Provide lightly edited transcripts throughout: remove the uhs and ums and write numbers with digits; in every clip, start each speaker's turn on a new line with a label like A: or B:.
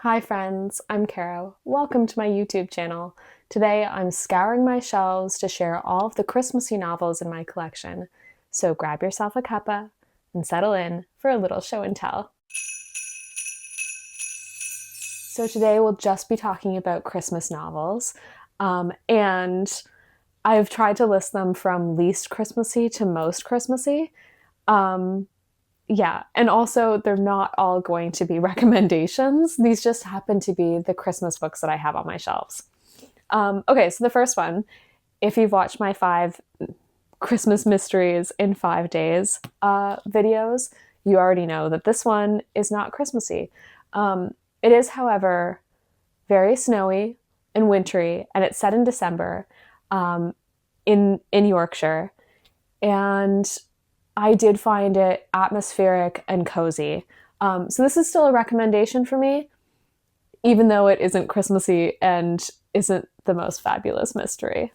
A: Hi friends, I'm Caro. Welcome to my YouTube channel. Today I'm scouring my shelves to share all of the Christmassy novels in my collection. So grab yourself a cuppa and settle in for a little show and tell. So today we'll just be talking about Christmas novels, and I've tried to list them from least Christmassy to most Christmassy. Yeah, and also they're not all going to be recommendations. These just happen to be the Christmas books that I have on my shelves. Okay, so the first one, if you've watched my 5 Christmas mysteries in 5 days videos, you already know that this one is not Christmassy. It is, however, very snowy and wintry, and it's set in December in Yorkshire. And I did find it atmospheric and cozy. So this is still a recommendation for me, even though it isn't Christmassy and isn't the most fabulous mystery.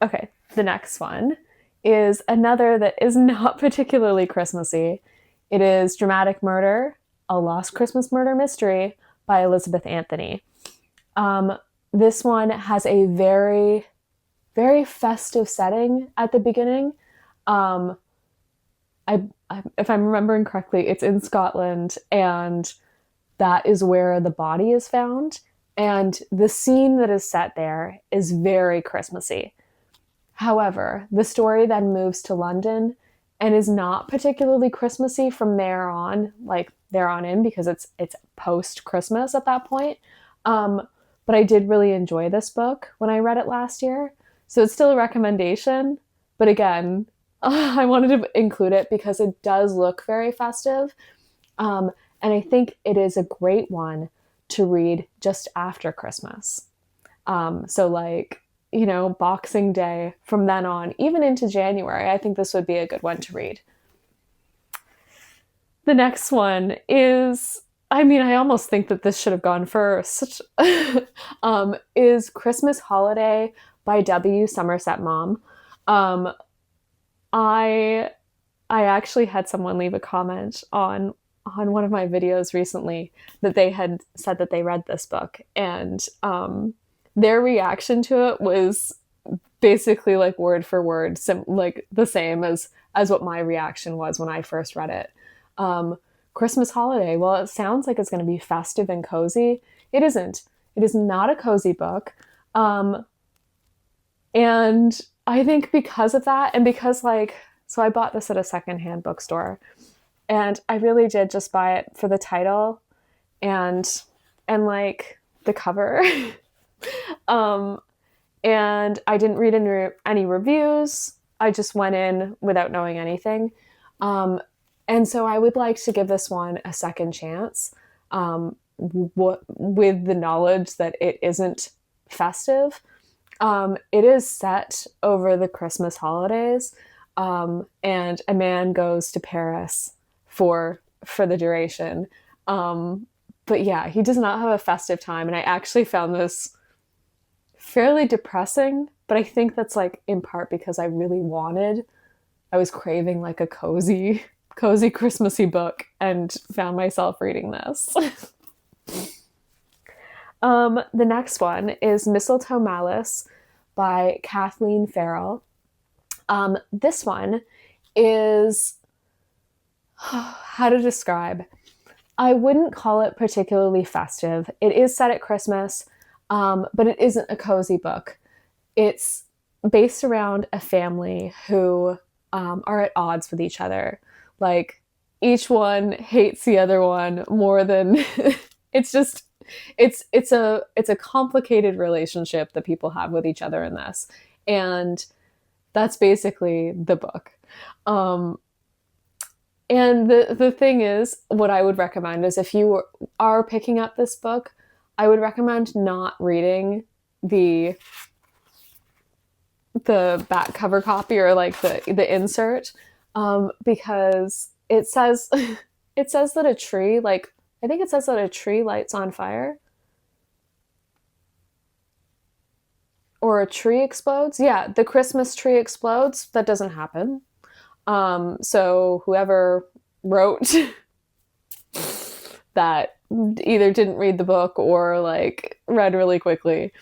A: Okay, the next one is another that is not particularly Christmassy. It is Dramatic Murder, A Lost Christmas Murder Mystery by Elizabeth Anthony. This one has a very, very festive setting at the beginning. If I'm remembering correctly, it's in Scotland, and that is where the body is found. And the scene that is set there is very Christmassy. However, the story then moves to London and is not particularly Christmassy from there on, like there on in, because it's post Christmas at that point. But I did really enjoy this book when I read it last year, so it's still a recommendation. But again, I wanted to include it because it does look very festive. And I think it is a great one to read just after Christmas. So like, Boxing Day from then on, even into January, I think this would be a good one to read. The next one is, I almost think that this should have gone first, is Christmas Holiday by W. Somerset Maugham. I actually had someone leave a comment on one of my videos recently that they had said that they read this book, and their reaction to it was basically like word for word, like the same as what my reaction was when I first read it. Christmas Holiday. Well, it sounds like it's going to be festive and cozy. It isn't. It is not a cozy book. And I think because of that, and because so I bought this at a secondhand bookstore, and I really did just buy it for the title and like the cover. And I didn't read any reviews. I just went in without knowing anything. And so I would like to give this one a second chance, with the knowledge that it isn't festive. It is set over the Christmas holidays, and a man goes to Paris for the duration. But yeah, he does not have a festive time, and I actually found this fairly depressing, but I think that's like in part because I was craving like a cozy Christmassy book and found myself reading this. The next one is Mistletoe Malice by Kathleen Farrell. This one is, how to describe? I wouldn't call it particularly festive. It is set at Christmas, but it isn't a cozy book. It's based around a family who are at odds with each other. Like, each one hates the other one more than it's a complicated relationship that people have with each other in this, and that's basically the book. And the thing is, what I would recommend is, if you are picking up this book, I would recommend not reading the back cover copy, or like the insert, because it says that a tree, like, I think it says that a tree lights on fire. Or a tree explodes. Yeah, the Christmas tree explodes. That doesn't happen. So whoever wrote that either didn't read the book or like read really quickly.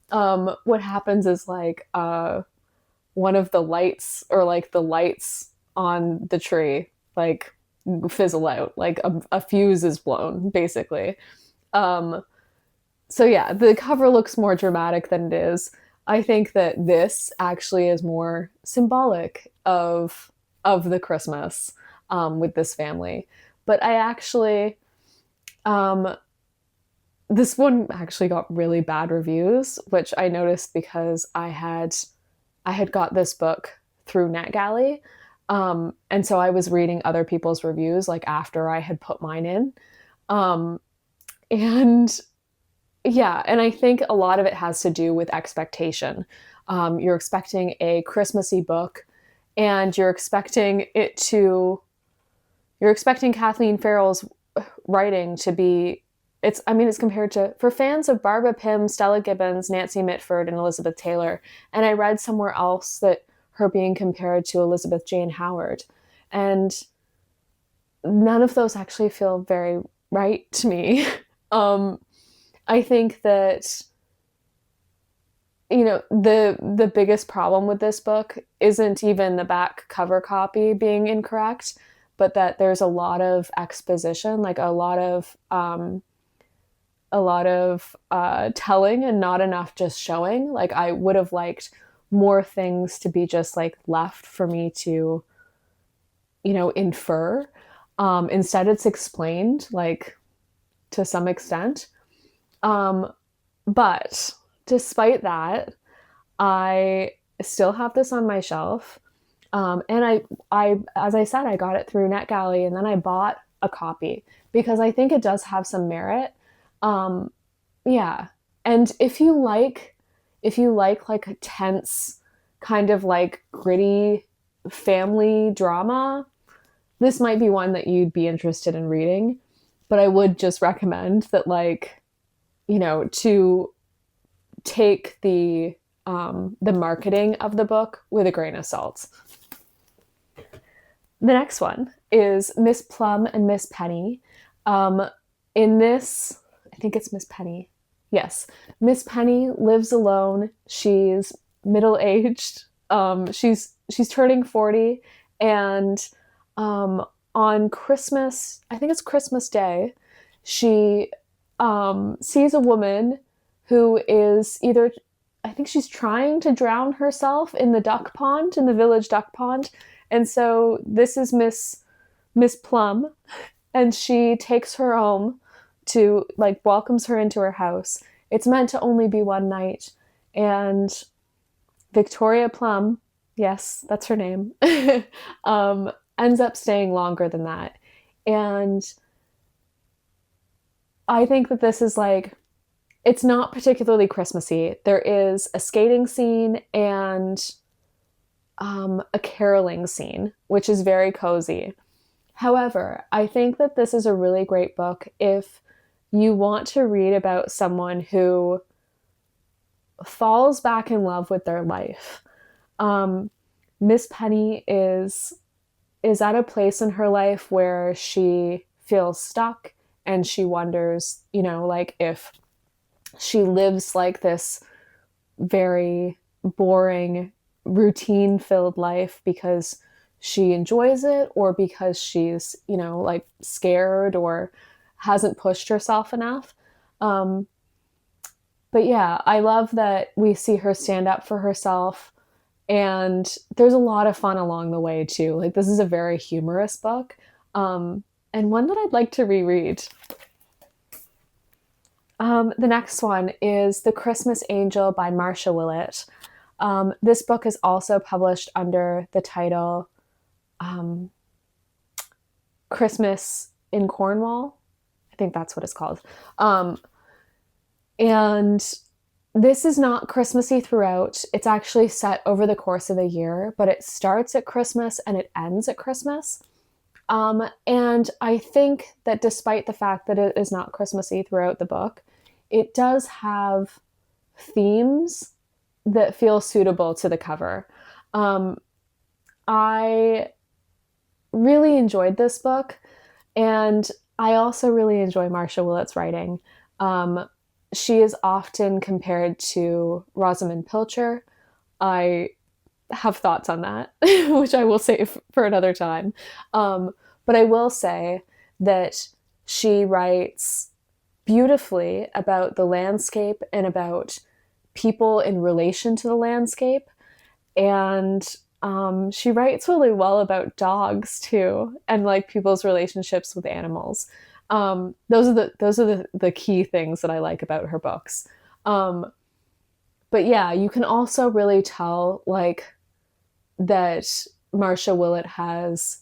A: What happens is like one of the lights, or like the lights on the tree, like fizzle out, like a fuse is blown basically. um so yeah, the cover looks more dramatic than it is. I think that this actually is more symbolic of the Christmas with this family. But I actually um this one actually got really bad reviews, which I noticed because I had got this book through NetGalley. And so I was reading other people's reviews like after I had put mine in. Um, and yeah, and I think a lot of it has to do with expectation. You're expecting a Christmassy book, and you're expecting Kathleen Farrell's writing to be, it's compared to, for fans of Barbara Pym, Stella Gibbons, Nancy Mitford, and Elizabeth Taylor. And I read somewhere else that her being compared to Elizabeth Jane Howard. And none of those actually feel very right to me. um, I think that, the biggest problem with this book isn't even the back cover copy being incorrect, but that there's a lot of exposition, like a lot of telling and not enough just showing. Like I would have liked more things to be just like left for me to, infer. Instead, it's explained like to some extent. But despite that, I still have this on my shelf. And as I said, I got it through NetGalley, and then I bought a copy because I think it does have some merit. Yeah. And if you like like a tense kind of like gritty family drama, this might be one that you'd be interested in reading. But I would just recommend that, like, to take the marketing of the book with a grain of salt. The next one is Miss Plum and Miss Penny. In this, I think it's Miss Penny. Yes, Miss Penny lives alone. She's middle-aged. She's turning 40, and on Christmas, I think it's Christmas Day, she sees a woman who is either, I think she's trying to drown herself in the village duck pond. And so this is Miss Plum, and she takes her home to, like, welcomes her into her house. It's meant to only be one night, and Victoria Plum, yes, that's her name, ends up staying longer than that. And I think that this is like, it's not particularly Christmassy. There is a skating scene and a caroling scene, which is very cozy. However, I think that this is a really great book if you want to read about someone who falls back in love with their life. Miss Penny is at a place in her life where she feels stuck, and she wonders, like, if she lives like this very boring, routine-filled life because she enjoys it, or because she's, like, scared or hasn't pushed herself enough. But yeah, I love that we see her stand up for herself, and there's a lot of fun along the way too. Like, this is a very humorous book, and one that I'd like to reread. The next one is The Christmas Angel by Marcia Willett. This book is also published under the title Christmas in Cornwall. I think that's what it's called. And this is not Christmassy throughout. It's actually set over the course of a year, but it starts at Christmas and it ends at Christmas. And I think that despite the fact that it is not Christmassy throughout the book, it does have themes that feel suitable to the cover. I really enjoyed this book, and I also really enjoy Marcia Willett's writing. Um, she is often compared to Rosamund Pilcher. I have thoughts on that, which I will save for another time. But I will say that she writes beautifully about the landscape and about people in relation to the landscape. And she writes really well about dogs too, and like people's relationships with animals. Those are the key things that I like about her books. Um, but yeah, you can also really tell like that Marcia Willett has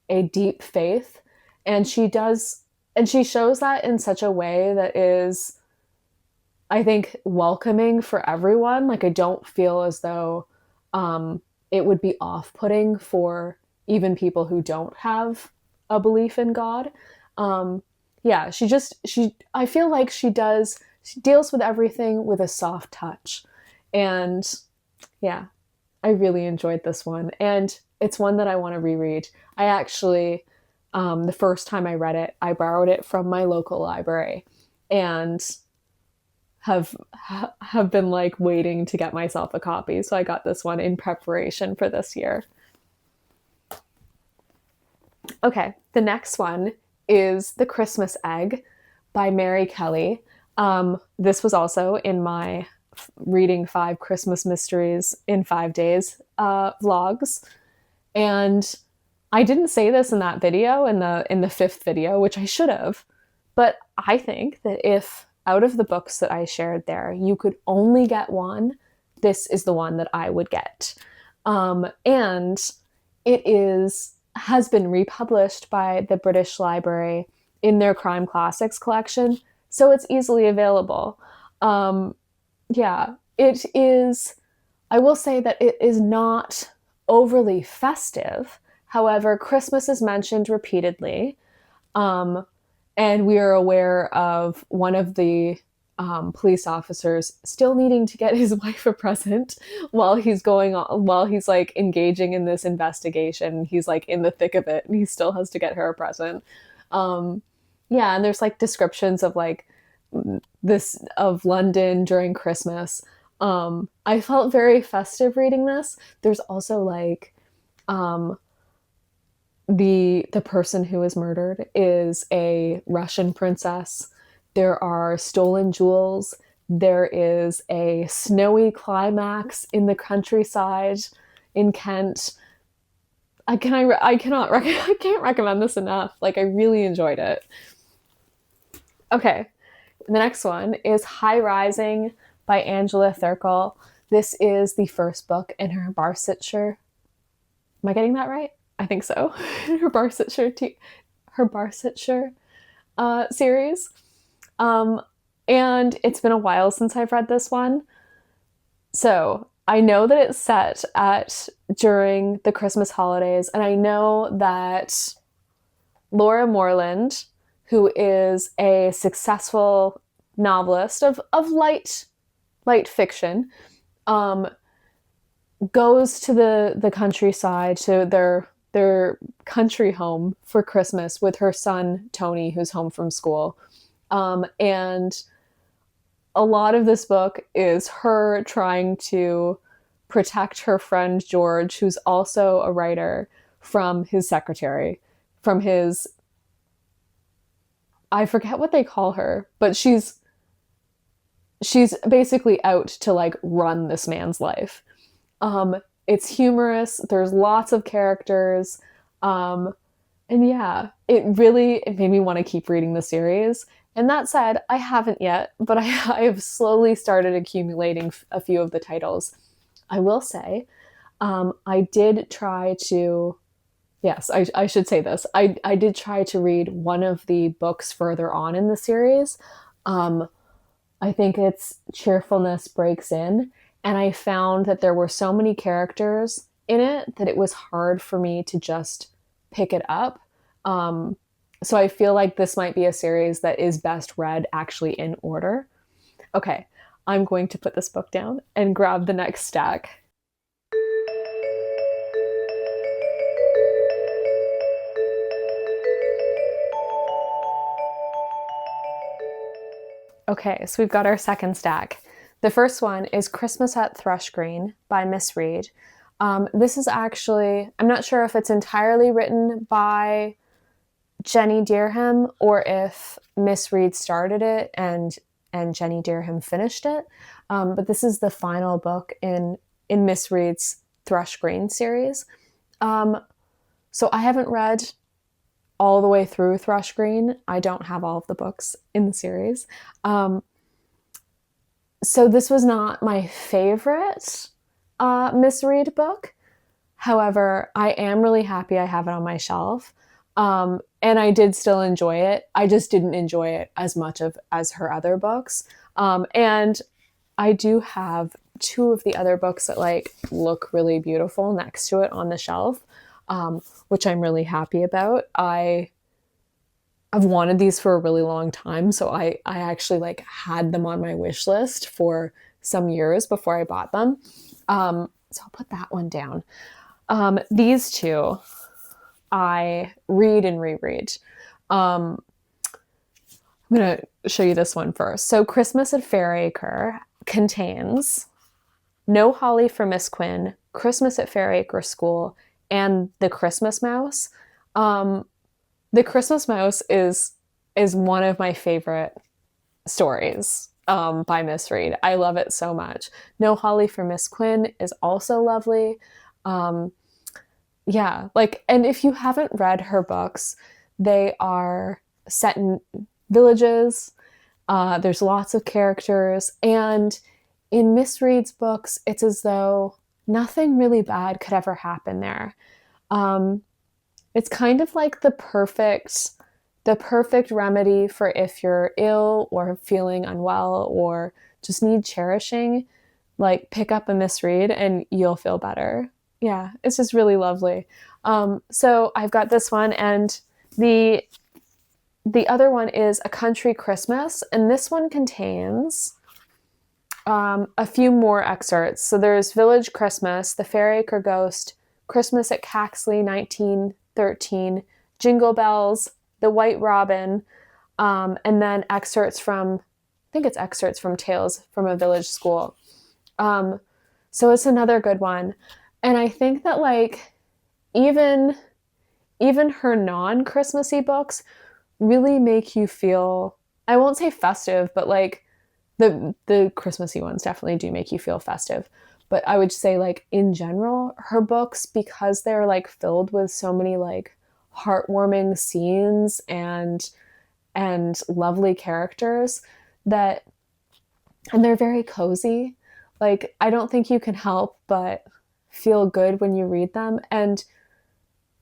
A: a deep faith, and she shows that in such a way that is, I think, welcoming for everyone. Like I don't feel as though it would be off-putting for even people who don't have a belief in God. Um, yeah, she I feel like she deals with everything with a soft touch, and yeah, I really enjoyed this one, and it's one that I want to reread. I actually, the first time I read it, I borrowed it from my local library, and have have been like waiting to get myself a copy. So I got this one in preparation for this year. Okay, the next one is The Christmas Egg by Mary Kelly. This was also in my reading 5 Christmas mysteries in 5 days vlogs, and I didn't say this in that video, in the fifth video, which I should have, but I think that if out of the books that I shared there, you could only get one, this is the one that I would get. And it has been republished by the British Library in their Crime Classics collection, so it's easily available. Yeah, it is. I will say that it is not overly festive. However, Christmas is mentioned repeatedly. Um, and we are aware of one of the police officers still needing to get his wife a present while he's like engaging in this investigation. He's like in the thick of it, and he still has to get her a present. Um, yeah, and there's like descriptions of like this of London during Christmas. I felt very festive reading this. There's also like um, the person who is murdered is a Russian princess. There are stolen jewels. There is a snowy climax in the countryside in Kent. I can't recommend this enough. Like I really enjoyed it. Okay, the next one is High Rising by Angela Thirkell. This is the first book in her Barsetshire. Am I getting that right? I think so. her Barsetshire series. And it's been a while since I've read this one. So I know that it's set at during the Christmas holidays, and I know that Laura Morland, who is a successful novelist of light fiction, goes to the countryside, to their country home for Christmas with her son Tony, who's home from school. And a lot of this book is her trying to protect her friend George, who's also a writer, from his secretary, from his, I forget what they call her, but she's basically out to like run this man's life. It's humorous. There's lots of characters. And yeah, it made me want to keep reading the series. And that said, I haven't yet, but I have slowly started accumulating a few of the titles. I will say, I did try to, yes, I should say this. I did try to read one of the books further on in the series. I think it's Cheerfulness Breaks In. And I found that there were so many characters in it that it was hard for me to just pick it up. So I feel like this might be a series that is best read actually in order. Okay, I'm going to put this book down and grab the next stack. Okay, so we've got our second stack. The first one is Christmas at Thrush Green by Miss Reed. This is actually, I'm not sure if it's entirely written by Jenny Dearham or if Miss Reed started it and Jenny Dearham finished it. But this is the final book in Miss Reed's Thrush Green series. So I haven't read all the way through Thrush Green. I don't have all of the books in the series. So this was not my favorite Miss Reed book. However, I am really happy I have it on my shelf. And I did still enjoy it. I just didn't enjoy it as much as her other books. And I do have two of the other books that like look really beautiful next to it on the shelf, which I'm really happy about. I've wanted these for a really long time, so I actually like had them on my wish list for some years before I bought them. So I'll put that one down. These two I read and reread. I'm going to show you this one first. So Christmas at Fairacre contains No Holly for Miss Quinn, Christmas at Fairacre School, and The Christmas Mouse. The Christmas Mouse is one of my favorite stories by Miss Reed. I love it so much. No Holly for Miss Quinn is also lovely. Yeah, like, and if you haven't read her books, they are set in villages. There's lots of characters, and in Miss Reed's books, it's as though nothing really bad could ever happen there. It's kind of like the perfect remedy for if you're ill or feeling unwell or just need cherishing. Like, pick up a Miss Reed and you'll feel better. Yeah, it's just really lovely. So I've got this one, and the other one is A Country Christmas, and this one contains a few more excerpts. So there's Village Christmas, The Fairacre Ghost, Christmas at Caxley 1913, Jingle Bells, The White Robin, and then excerpts from, I think it's excerpts from Tales from a Village School. So it's another good one. And I think that like even her non-Christmassy books really make you feel, I won't say festive, but like the Christmassy ones definitely do make you feel festive. But I would say like in general, her books, because they're like filled with so many like heartwarming scenes and lovely characters and they're very cozy. Like, I don't think you can help but feel good when you read them. And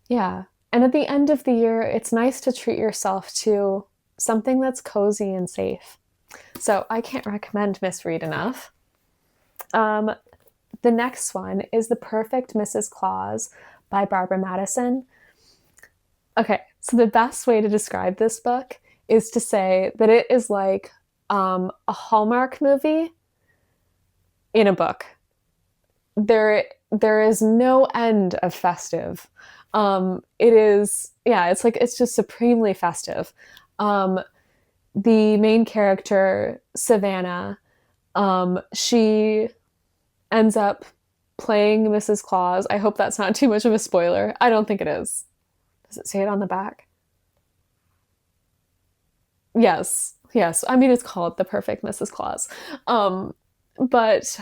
A: yeah, and at the end of the year, it's nice to treat yourself to something that's cozy and safe. So I can't recommend Miss Reed enough. The next one is The Perfect Mrs. Claus by Barbara Madison. Okay, so the best way to describe this book is to say that it is like a Hallmark movie in a book. There is no end of festive. It is, yeah, it's just supremely festive. The main character, Savannah, she ends up playing Mrs. Claus. I hope that's not too much of a spoiler. I don't think it is. Does it say it on the back? Yes. I mean, it's called The Perfect Mrs. Claus. But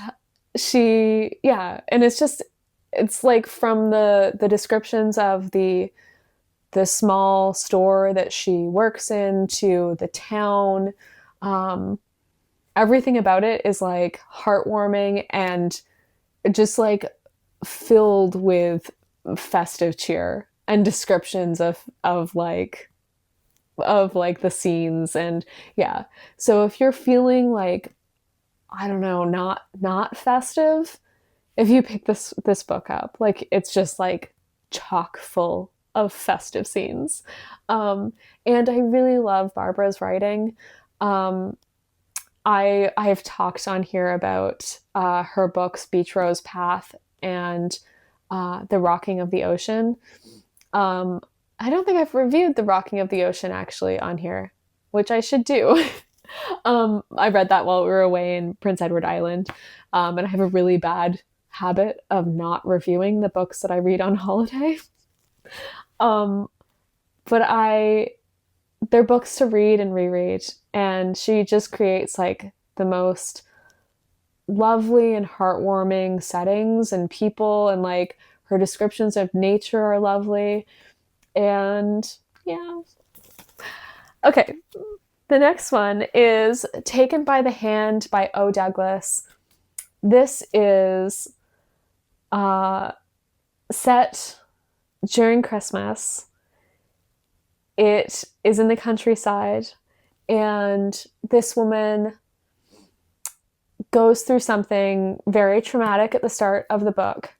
A: and it's like from the descriptions of the small store that she works in to the town, everything about it is like heartwarming and just like filled with festive cheer and descriptions of the scenes. And yeah, so if you're feeling like, I don't know, not festive, if you pick this book up, like, it's just like chock full of festive scenes. And I really love Barbara's writing. I've talked on here about her books Beach Rose Path and The Rocking of the Ocean. I don't think I've reviewed The Rocking of the Ocean actually on here, which I should do. I read that while we were away in Prince Edward Island. And I have a really bad habit of not reviewing the books that I read on holiday. Um, but they're books to read and reread. And she just creates like the most lovely and heartwarming settings and people, and like her descriptions of nature are lovely. And yeah. Okay. The next one is Taken by the Hand by O. Douglas. This is set during Christmas. It is in the countryside, and this woman goes through something very traumatic at the start of the book.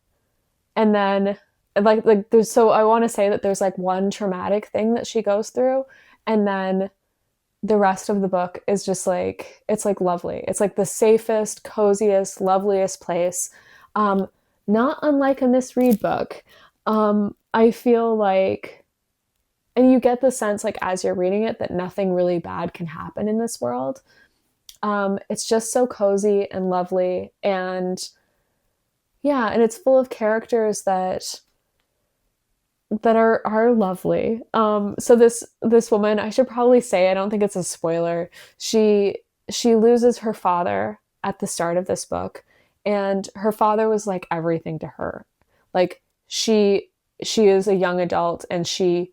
A: And then like there's, so I want to say that there's like one traumatic thing that she goes through, and then the rest of the book is just like, it's like lovely. It's like the safest, coziest, loveliest place. Not unlike a misread book. I feel like, and you get the sense like as you're reading it that nothing really bad can happen in this world. It's just so cozy and lovely, and yeah, and it's full of characters that are lovely. So this woman, I should probably say, I don't think it's a spoiler. She loses her father at the start of this book, and her father was like everything to her. Like she is a young adult, and she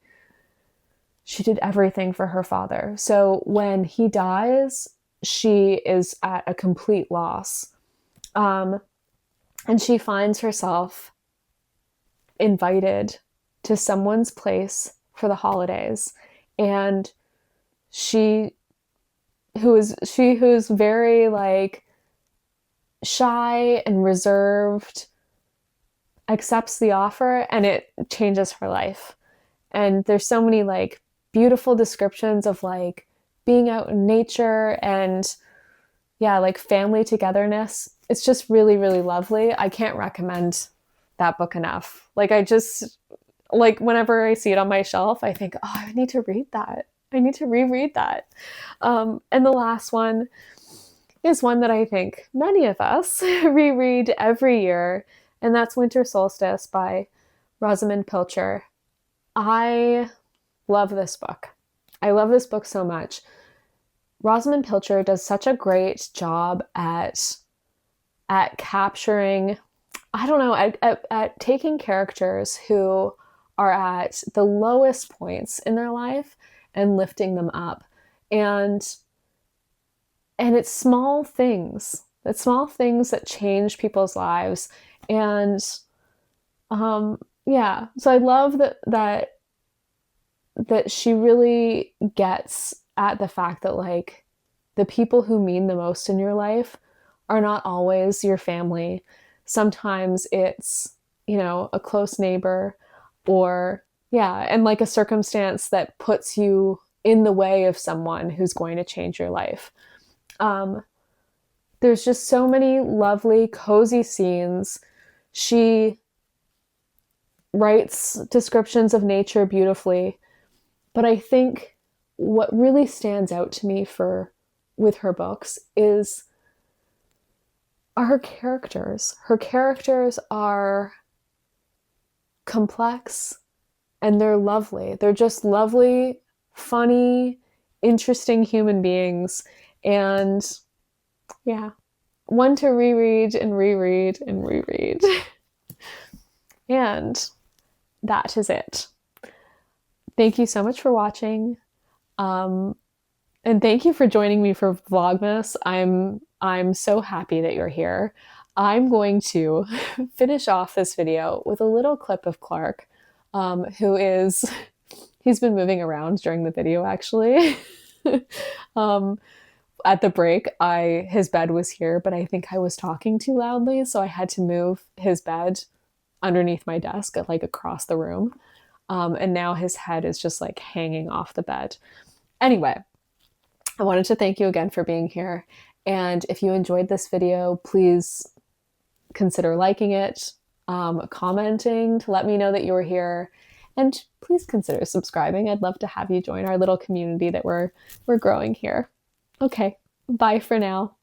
A: did everything for her father. So when he dies, she is at a complete loss. And she finds herself invited to someone's place for the holidays. And who's very like shy and reserved, accepts the offer, and it changes her life. And there's so many like beautiful descriptions of like being out in nature and yeah, like family togetherness. It's just really, really lovely. I can't recommend that book enough. Like I just, like whenever I see it on my shelf, I think, oh, I need to read that. I need to reread that. And the last one is one that I think many of us reread every year, and that's Winter Solstice by Rosamund Pilcher. I love this book. I love this book so much. Rosamund Pilcher does such a great job at capturing, I don't know, at taking characters who are at the lowest points in their life and lifting them up. And it's small things. It's small things that change people's lives. And yeah, so I love that she really gets at the fact that like the people who mean the most in your life are not always your family. Sometimes it's, you know, a close neighbor, or yeah, and like a circumstance that puts you in the way of someone who's going to change your life. There's just so many lovely, cozy scenes. She writes descriptions of nature beautifully, but I think what really stands out to me with her books are her characters. Her characters are complex, and they're lovely. They're just lovely, funny, interesting human beings. And yeah, one to reread and reread and reread. And that is it. Thank you so much for watching. And thank you for joining me for Vlogmas. I'm so happy that you're here. I'm going to finish off this video with a little clip of Clark, he's been moving around during the video actually. At the break, his bed was here, but I think I was talking too loudly, so I had to move his bed underneath my desk, like across the room. And now his head is just like hanging off the bed. Anyway, I wanted to thank you again for being here. And if you enjoyed this video, please consider liking it, commenting to let me know that you were here, and please consider subscribing. I'd love to have you join our little community that we're growing here. Okay, Bye for now.